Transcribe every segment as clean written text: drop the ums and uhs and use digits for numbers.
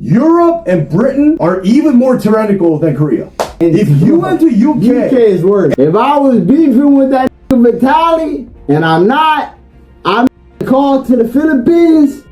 Europe and Britain are even more tyrannical than Korea. And if you went to UK is worse. If I was beefing with that Vitaly, and I'm called to the Philippines,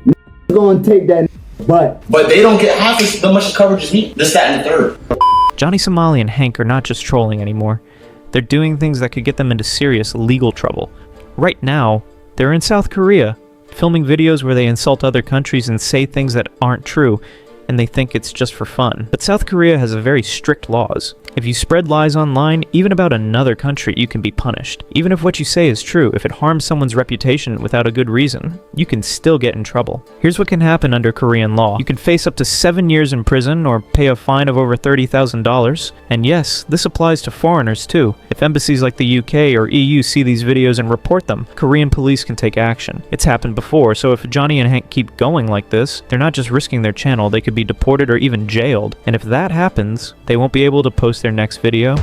gonna take that but they don't get half as much coverage as me. This, that, and the third. Johnny Somali and Hank are not just trolling anymore. They're doing things that could get them into serious legal trouble. Right now, they're in South Korea, filming videos where they insult other countries and say things that aren't true, and they think it's just for fun. But South Korea has very strict laws. If you spread lies online, even about another country, you can be punished. Even if what you say is true, if it harms someone's reputation without a good reason, you can still get in trouble. Here's what can happen under Korean law. You can face up to 7 years in prison or pay a fine of over $30,000. And yes, this applies to foreigners too. If embassies like the UK or EU see these videos and report them, Korean police can take action. It's happened before, so if Johnny and Hank keep going like this, they're not just risking their channel, they could be deported or even jailed. And if that happens, they won't be able to post their next video.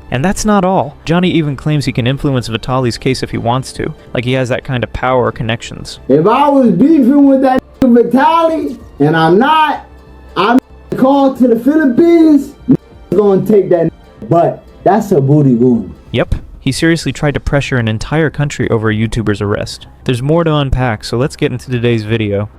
And that's not all. Johnny even claims he can influence Vitaly's case if he wants to, like he has that kind of power or connections. If I was beefing with that Vitaly, and I'm called to the Philippines, gonna take that but that's a booty goon. Yep. He seriously tried to pressure an entire country over a YouTuber's arrest. There's more to unpack, so let's get into today's video.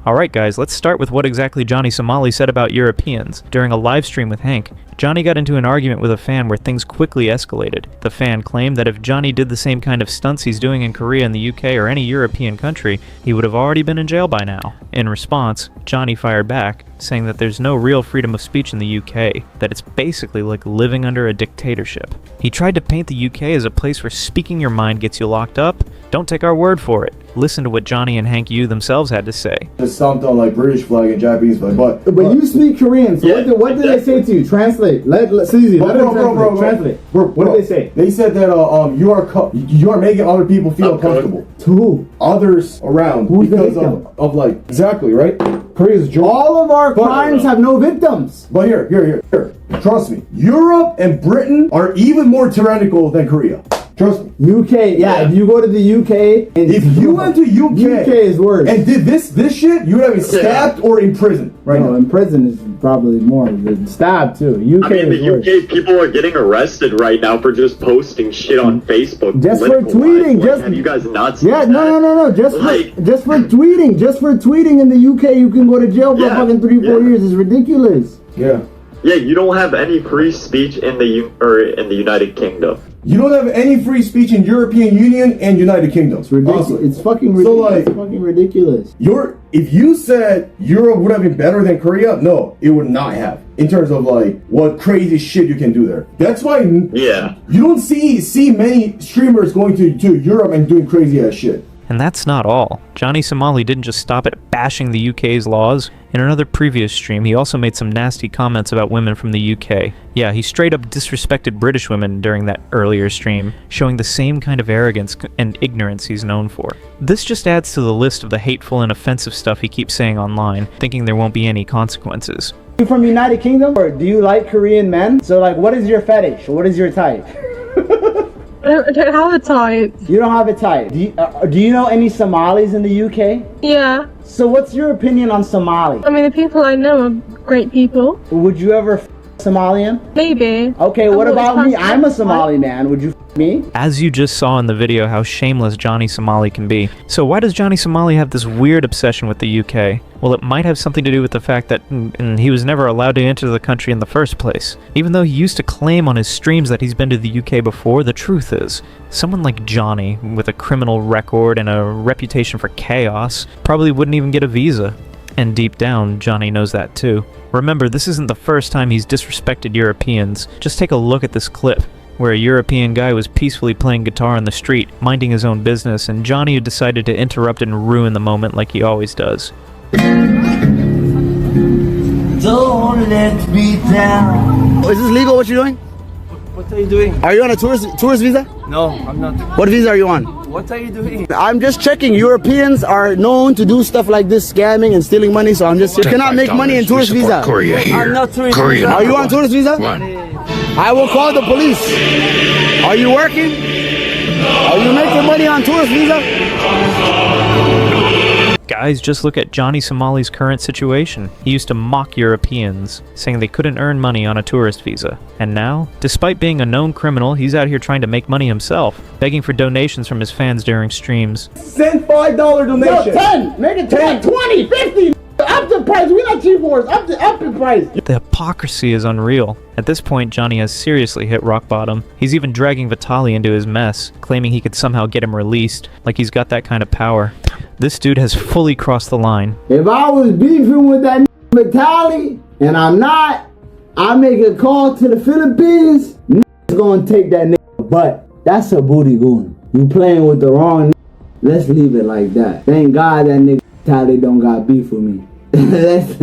Alright guys, let's start with what exactly Johnny Somali said about Europeans. During a live stream with Hank, Johnny got into an argument with a fan where things quickly escalated. The fan claimed that if Johnny did the same kind of stunts he's doing in Korea and the UK or any European country, he would have already been in jail by now. In response, Johnny fired back, saying that there's no real freedom of speech in the UK, that it's basically like living under a dictatorship. He tried to paint the UK as a place where speaking your mind gets you locked up. Don't take our word for it. Listen to what Johnny and Hank Yu themselves had to say. It's stomped on like British flag and Japanese flag, but you speak Korean, so yeah, what did they say to you? Translate. Suzy, let them translate. What did they say? They said that you are making other people feel uncomfortable. To who? Others around. Who's because the victim? of like exactly right. Korea's joke. All of our crimes have no victims. But here. Trust me. Europe and Britain are even more tyrannical than Korea. Trust me. UK, yeah. If you go to the UK, and if you went to UK is worse. And did this shit, you would have been stabbed or in prison. Right now. In prison is probably more than stabbed too. UK. I mean, the UK people are getting arrested right now for just posting shit on Facebook. Just for tweeting. Like, have you guys not seen that? No. Just for tweeting. Just for tweeting in the UK, you can go to jail for fucking 3-4 years. It's ridiculous. Yeah. Yeah, you don't have any free speech in the United Kingdom. You don't have any free speech in European Union and United Kingdom. It's ridiculous. Honestly. It's fucking ridiculous. So it's fucking ridiculous. If you said Europe would have been better than Korea, no, it would not have. In terms of like what crazy shit you can do there. That's why you don't see many streamers going to Europe and doing crazy ass shit. And that's not all. Johnny Somali didn't just stop at bashing the UK's laws. In another previous stream, he also made some nasty comments about women from the UK. Yeah, he straight up disrespected British women during that earlier stream, showing the same kind of arrogance and ignorance he's known for. This just adds to the list of the hateful and offensive stuff he keeps saying online, thinking there won't be any consequences. You from United Kingdom, or do you like Korean men? So like, what is your fetish? What is your type? I don't have a type. You don't have a type. Do you know any Somalis in the UK? Yeah. So what's your opinion on Somali? I mean, the people I know are great people. Would you ever Somalian? Maybe. Okay, what about me? I'm a Somali man. Would you me? As you just saw in the video how shameless Johnny Somali can be. So why does Johnny Somali have this weird obsession with the UK? Well, it might have something to do with the fact that he was never allowed to enter the country in the first place. Even though he used to claim on his streams that he's been to the UK before, the truth is, someone like Johnny, with a criminal record and a reputation for chaos, probably wouldn't even get a visa. And deep down, Johnny knows that too. Remember, this isn't the first time he's disrespected Europeans. Just take a look at this clip, where a European guy was peacefully playing guitar on the street, minding his own business, and Johnny decided to interrupt and ruin the moment like he always does. Don't let me down. Is this legal what you're doing? What are you doing? Are you on a tourist visa? No, I'm not. What visa are you on? What are you doing? I'm just checking. Europeans are known to do stuff like this, scamming and stealing money, so I'm just... You cannot make money in tourist visa. Korea here. I'm not tourist Korea. Are you on tourist visa? One. I will call the police. Are you working? Are you making money on tourist visa? Guys, just look at Johnny Somali's current situation. He used to mock Europeans, saying they couldn't earn money on a tourist visa. And now, despite being a known criminal, he's out here trying to make money himself, begging for donations from his fans during streams. Send $5 donation. No, 10. Make it 10. 20, 50. Up the price. We not cheap wars. Up the price. The hypocrisy is unreal. At this point, Johnny has seriously hit rock bottom. He's even dragging Vitaly into his mess, claiming he could somehow get him released, like he's got that kind of power. This dude has fully crossed the line. If I was beefing with that Vitaly, and I'm not, I make a call to the Philippines, gonna take that nigga. But that's a booty goon. You playing with the wrong. Let's leave it like that. Thank God that nigga Vitaly don't got beef with me. Let's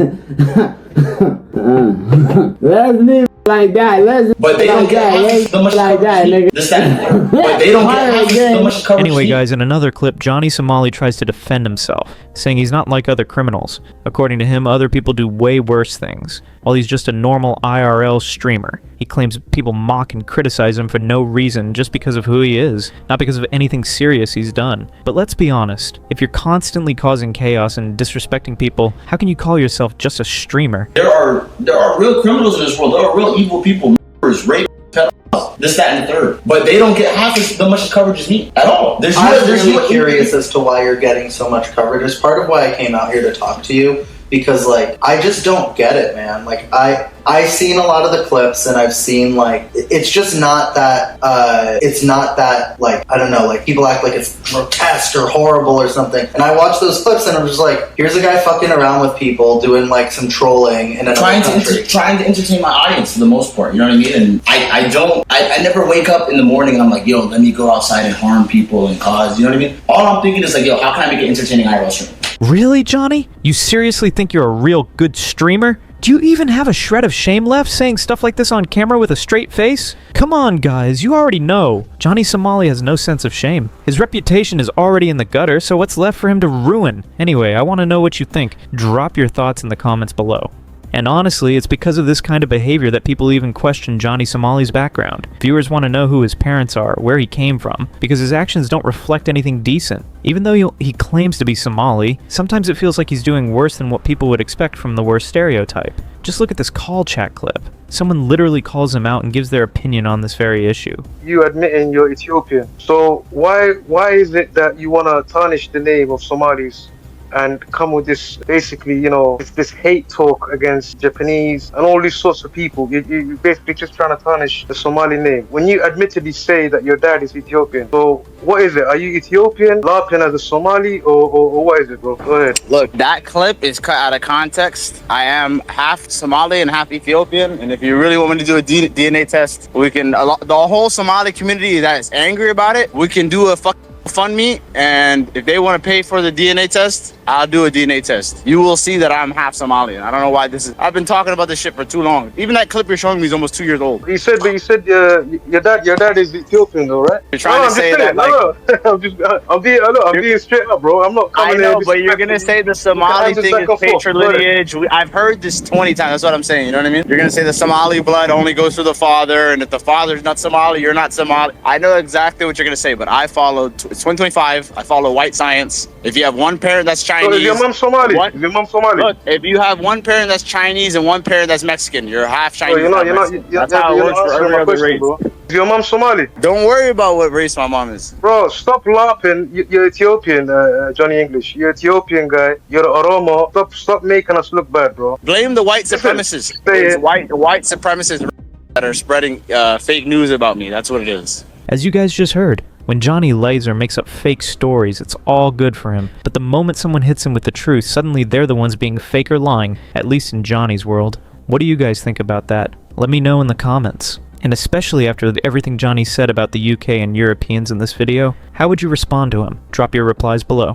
leave it like that. But they don't get half the much like that, nigga. This, that, and the third. But they don't get half the much coverage. Anyway, guys, in another clip, Johnny Somali tries to defend himself, saying he's not like other criminals. According to him, other people do way worse things, while he's just a normal IRL streamer. He claims people mock and criticize him for no reason, just because of who he is, not because of anything serious he's done. But let's be honest, if you're constantly causing chaos and disrespecting people, how can you call yourself just a streamer? There are real criminals in this world. There are real evil people, murderers, rape, pedophiles, this, that, and the third. But they don't get half as much coverage as me at all. I'm really curious as to why you're getting so much coverage. It's part of why I came out here to talk to you. Because, like, I just don't get it, man. Like, I've seen a lot of the clips, and I've seen, like, it's just not that, like, I don't know, like, people act like it's grotesque or horrible or something. And I watch those clips, and I'm just like, here's a guy fucking around with people, doing, like, some trolling in another country. Trying to entertain my audience for the most part, you know what I mean? And I never wake up in the morning and I'm like, yo, let me go outside and harm people and cause, you know what I mean? All I'm thinking is like, yo, how can I make an entertaining IRL stream? Really, Johnny? You seriously think you're a real good streamer? Do you even have a shred of shame left saying stuff like this on camera with a straight face? Come on, guys, you already know. Johnny Somali has no sense of shame. His reputation is already in the gutter, so what's left for him to ruin? Anyway, I want to know what you think. Drop your thoughts in the comments below. And honestly, it's because of this kind of behavior that people even question Johnny Somali's background. Viewers want to know who his parents are, where he came from, because his actions don't reflect anything decent. Even though he claims to be Somali, sometimes it feels like he's doing worse than what people would expect from the worst stereotype. Just look at this call chat clip. Someone literally calls him out and gives their opinion on this very issue. You admitting you're Ethiopian, so why is it that you want to tarnish the name of Somalis and come with this, basically, you know, this hate talk against Japanese and all these sorts of people? You're basically just trying to tarnish the Somali name. When you admittedly say that your dad is Ethiopian, so what is it? Are you Ethiopian, laughing as a Somali, or what is it, bro? Go ahead. Look, that clip is cut out of context. I am half Somali and half Ethiopian, and if you really want me to do a DNA test, we can, the whole Somali community that is angry about it, we can do a fund me, and if they want to pay for the DNA test, I'll do a DNA test. You will see that I'm half Somalian. I don't know why this is. I've been talking about this shit for too long. Even that clip you're showing me is almost 2 years old. You said your dad is Ethiopian, though, right? You're trying to say that, like, I'm being straight up, bro. I'm not coming. I know, but you're gonna say the Somali thing is patrilineage. I've heard this 20 times. That's what I'm saying. You know what I mean? You're gonna say the Somali blood only goes through the father, and if the father's not Somali, you're not Somali. I know exactly what you're gonna say, but I follow. It's 2025. I follow white science. If you have one parent that's Chinese, so is your mom Somali? Is your mom Somali? Look, if you have one parent that's Chinese and one parent that's Mexican, you're half Chinese. That's how it works for every other race. Bro. Is your mom Somali? Don't worry about what race my mom is. Bro, stop laughing. You're Ethiopian, Johnny English. You're Ethiopian guy. You're Oromo. Stop making us look bad, bro. Blame the white supremacists. It's white supremacists that are spreading fake news about me. That's what it is. As you guys just heard, when Johnny lies or makes up fake stories, it's all good for him. But the moment someone hits him with the truth, suddenly they're the ones being fake or lying, at least in Johnny's world. What do you guys think about that? Let me know in the comments. And especially after everything Johnny said about the UK and Europeans in this video, how would you respond to him? Drop your replies below.